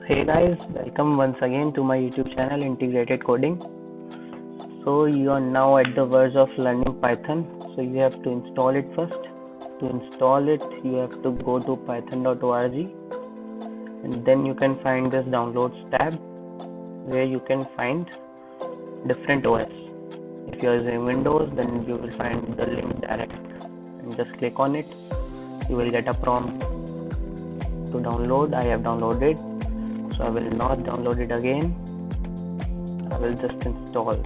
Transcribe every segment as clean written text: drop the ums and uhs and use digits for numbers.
Hey guys, welcome once again to my YouTube channel Integrated Coding. So you are now at the verge of learning Python. So you have to install it first. To install it, you have to go to python.org and then you can find this downloads tab where you can find different OS. If you are using Windows, then you will find the link direct and just click on it. You will get a prompt to download. I have downloaded, so I will not download it again. I will just install.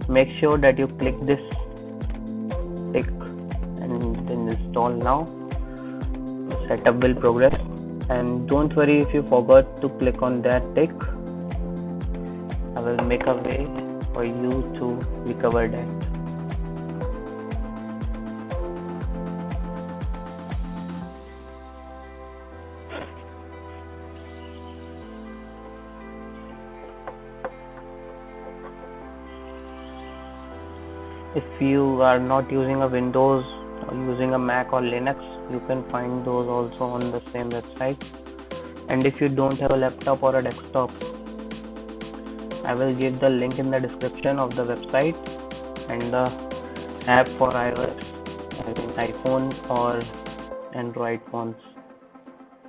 Make sure that you click this tick and then install now. Setup will progress, and don't worry if you forgot to click on that tick. I will make a way for you to recover that. If you are not using a Windows or using a Mac or Linux, you can find those also on the same website. And if you don't have a laptop or a desktop, I will give the link in the description of the website and the app for iOS, I mean iPhone or Android phones,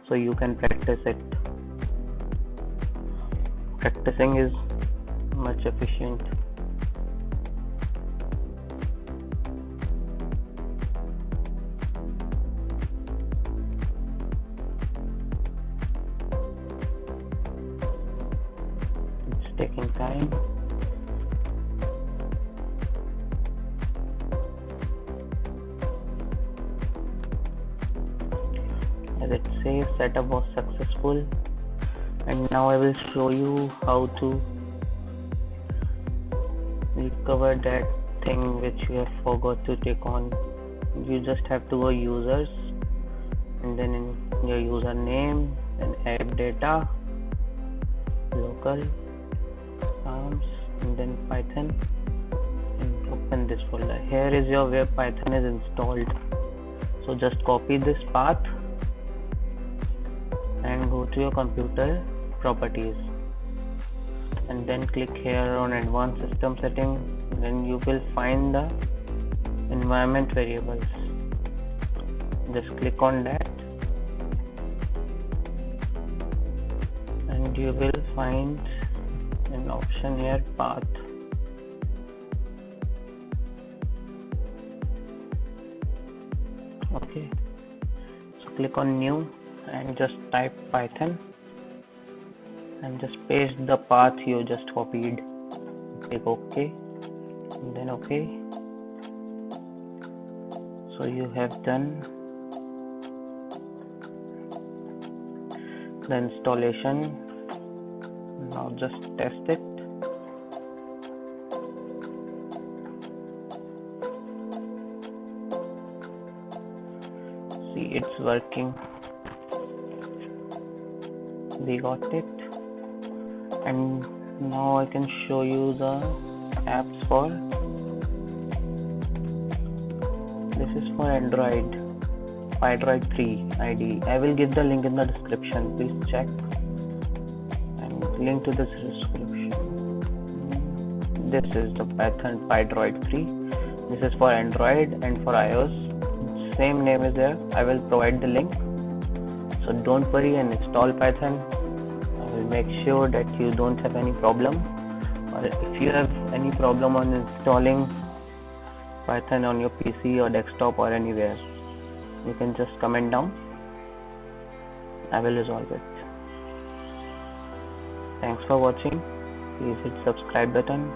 so you can practice it. Practicing is much efficient. It's taking time. As it says, setup was successful, and now I will show you how to recover that thing which you have forgot to take on. You just have to go users and then in your username and add data, local arms, and then Python, and open this folder. Here is your where Python is installed. So just copy this path and go to your computer properties and then click here on advanced system settings. Then you will find the environment variables. Just click on that and you will find an option here, path. Okay, so click on new and just type Python and just paste the path you just copied. Click OK and then OK. So you have done the installation. Now just test it. See, it's working. We got it. And now I can show you the apps for this is for Android, Pydroid 3 ID. I will give the link in the description. Please check and link to this description. This is the Python Pydroid 3. This is for Android and for iOS. Same name is there. I will provide the link. So don't worry and install Python. I will make sure that you don't have any problem. Or if you have any problem on installing Python on your PC or desktop or anywhere, you can just comment down. I will resolve it. Thanks for watching. Please hit subscribe button